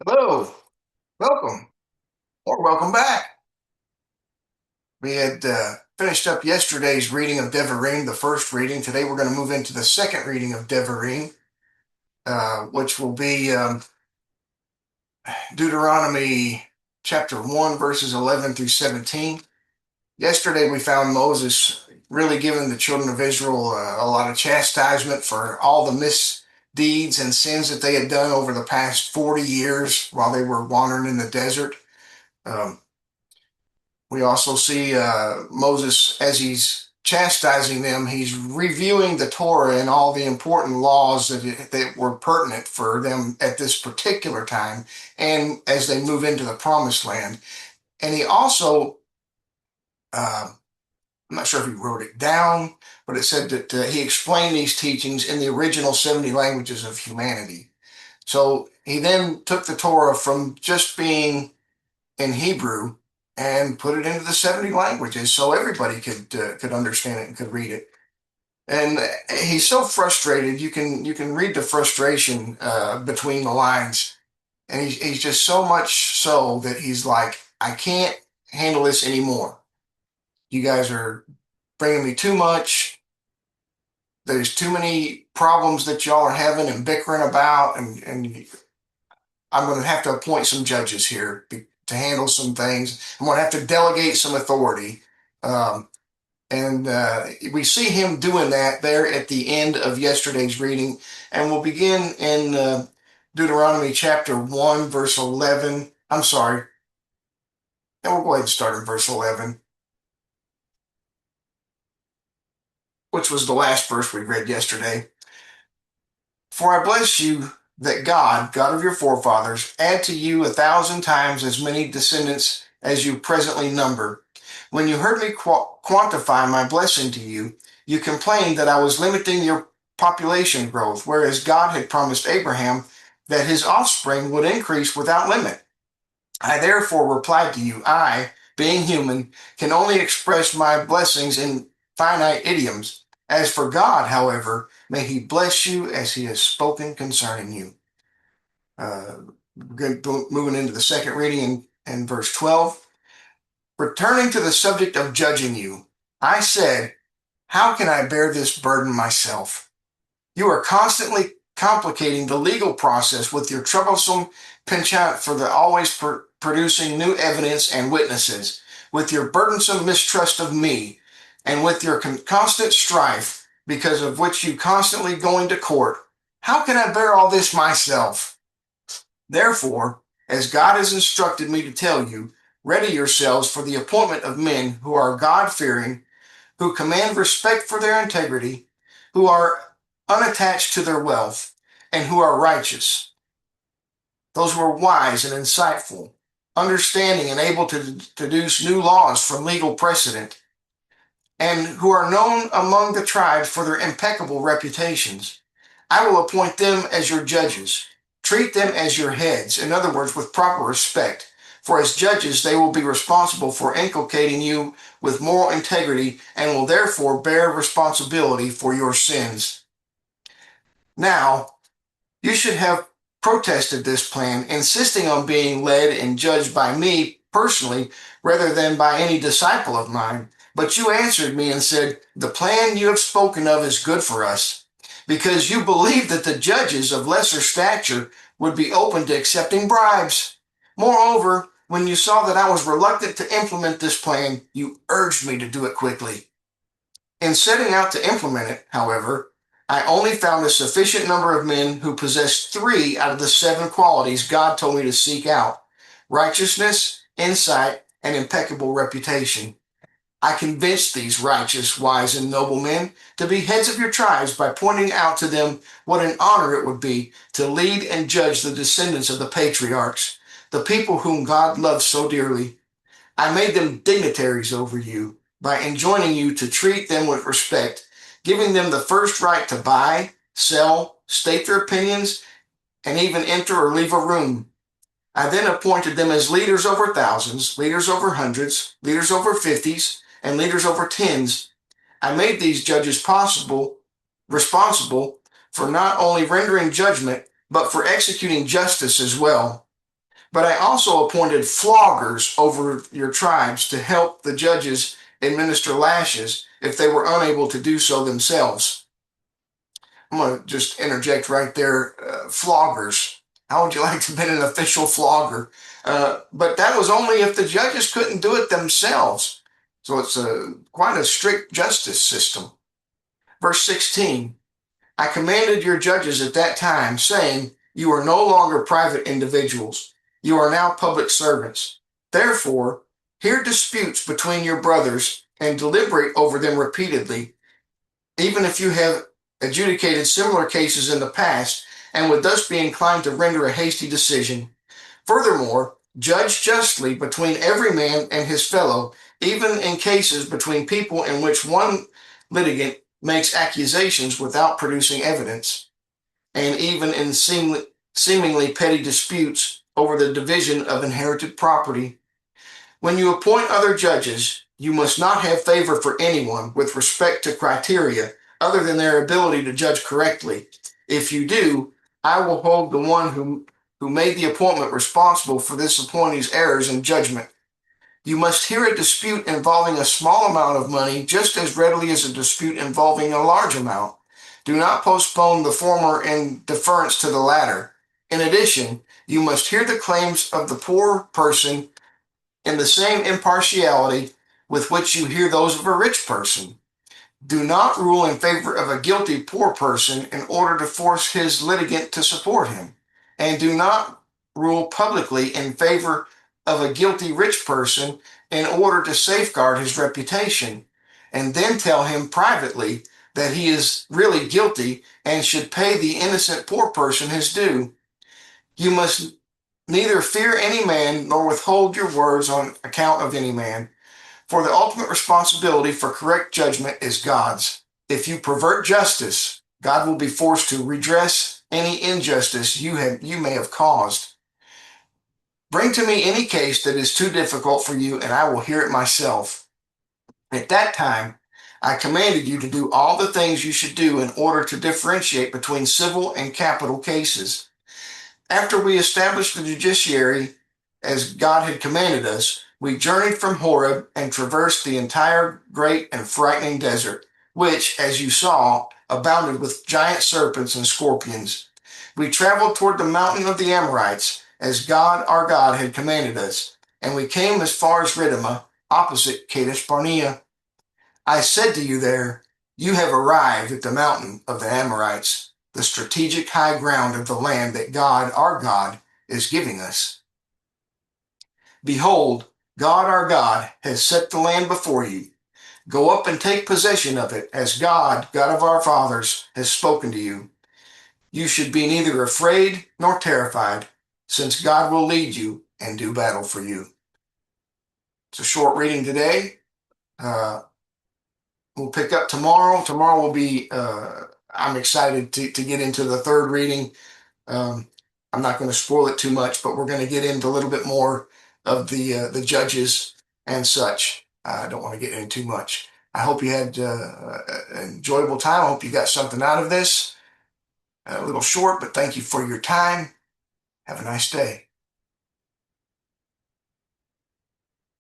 Hello, welcome, or welcome back. We had finished up yesterday's reading of Devarim, the first reading. Today we're going to move into the second reading of Devarim, which will be Deuteronomy chapter 1, verses 11 through 17. Yesterday we found Moses really giving the children of Israel a lot of chastisement for all the misdeeds and sins that they had done over the past 40 years while they were wandering in the desert. Um, We also see Moses, as he's chastising them, he's reviewing the Torah and all the important laws that were pertinent for them at this particular time and as they move into the promised land. And he also, I'm not sure if he wrote it down, but it said that he explained these teachings in the original 70 languages of humanity. So he then took the Torah from just being in Hebrew and put it into the 70 languages so everybody could understand it and could read it. And he's so frustrated. You can read the frustration between the lines, and he's just so much so that he's like, I can't handle this anymore. You guys are bringing me too much. There's too many problems that y'all are having and bickering about, and I'm going to have to appoint some judges here to handle some things. I'm going to have to delegate some authority. Um, and we see him doing that there at the end of yesterday's reading. And we'll begin in Deuteronomy chapter 1, verse 11. I'm sorry. And we'll go ahead and start in verse 11, which was the last verse we read yesterday. For I bless you that God of your forefathers, add to you 1,000 times as many descendants as you presently number. When you heard me quantify my blessing to you, you complained that I was limiting your population growth, whereas God had promised Abraham that his offspring would increase without limit. I therefore replied to you, I, being human, can only express my blessings in finite idioms. As for God, however, may he bless you as he has spoken concerning you. Uh, Moving into the second reading in verse 12. Returning to the subject of judging you, I said, how can I bear this burden myself? You are constantly complicating the legal process with your troublesome penchant for the always producing new evidence and witnesses, with your burdensome mistrust of me, and with your constant strife, because of which you constantly going to court. How can I bear all this myself? Therefore, as God has instructed me to tell you, ready yourselves for the appointment of men who are God-fearing, who command respect for their integrity, who are unattached to their wealth, and who are righteous. Those who are wise and insightful, understanding and able to deduce new laws from legal precedent, and who are known among the tribes for their impeccable reputations. I will appoint them as your judges. Treat them as your heads, in other words, with proper respect. For as judges, they will be responsible for inculcating you with moral integrity and will therefore bear responsibility for your sins. Now, you should have protested this plan, insisting on being led and judged by me personally rather than by any disciple of mine. But you answered me and said, the plan you have spoken of is good for us, because you believe that the judges of lesser stature would be open to accepting bribes. Moreover, when you saw that I was reluctant to implement this plan, you urged me to do it quickly. In setting out to implement it, however, I only found a sufficient number of men who possessed 3 out of the 7 qualities God told me to seek out: righteousness, insight, and impeccable reputation. I convinced these righteous, wise, and noble men to be heads of your tribes by pointing out to them what an honor it would be to lead and judge the descendants of the patriarchs, the people whom God loves so dearly. I made them dignitaries over you by enjoining you to treat them with respect, giving them the first right to buy, sell, state their opinions, and even enter or leave a room. I then appointed them as leaders over thousands, leaders over hundreds, leaders over fifties, and leaders over tens. I made these judges responsible for not only rendering judgment, but for executing justice as well. But I also appointed floggers over your tribes to help the judges administer lashes if they were unable to do so themselves. I'm going to just interject right there, floggers. How would you like to be an official flogger? But that was only if the judges couldn't do it themselves. So it's quite a strict justice system. Verse 16, I commanded your judges at that time, saying, you are no longer private individuals. You are now public servants. Therefore, hear disputes between your brothers and deliberate over them repeatedly, even if you have adjudicated similar cases in the past and would thus be inclined to render a hasty decision. Furthermore, judge justly between every man and his fellow, even in cases between people in which one litigant makes accusations without producing evidence, and even in seemingly petty disputes over the division of inherited property. When you appoint other judges, you must not have favor for anyone with respect to criteria other than their ability to judge correctly. If you do, I will hold the one who made the appointment responsible for this appointee's errors in judgment. You must hear a dispute involving a small amount of money just as readily as a dispute involving a large amount. Do not postpone the former in deference to the latter. In addition, you must hear the claims of the poor person in the same impartiality with which you hear those of a rich person. Do not rule in favor of a guilty poor person in order to force his litigant to support him, and do not rule publicly in favor of a guilty rich person in order to safeguard his reputation, and then tell him privately that he is really guilty and should pay the innocent poor person his due. You must neither fear any man nor withhold your words on account of any man, for the ultimate responsibility for correct judgment is God's. If you pervert justice, God will be forced to redress any injustice you may have caused. Bring to me any case that is too difficult for you, and I will hear it myself. At that time, I commanded you to do all the things you should do in order to differentiate between civil and capital cases. After we established the judiciary as God had commanded us, we journeyed from Horeb and traversed the entire great and frightening desert, which, as you saw, abounded with giant serpents and scorpions. We traveled toward the mountain of the Amorites, as God our God had commanded us, and we came as far as Ridima, opposite Kadesh Barnea. I said to you there, you have arrived at the mountain of the Amorites, the strategic high ground of the land that God, our God, is giving us. Behold, God, our God, has set the land before you. Go up and take possession of it, as God, God of our fathers, has spoken to you. You should be neither afraid nor terrified, since God will lead you and do battle for you. It's a short reading today. We'll pick up tomorrow. Tomorrow will be, I'm excited to get into the third reading. I'm not going to spoil it too much, but we're going to get into a little bit more of the judges and such. I don't want to get into too much. I hope you had an enjoyable time. I hope you got something out of this. A little short, but thank you for your time. Have a nice day.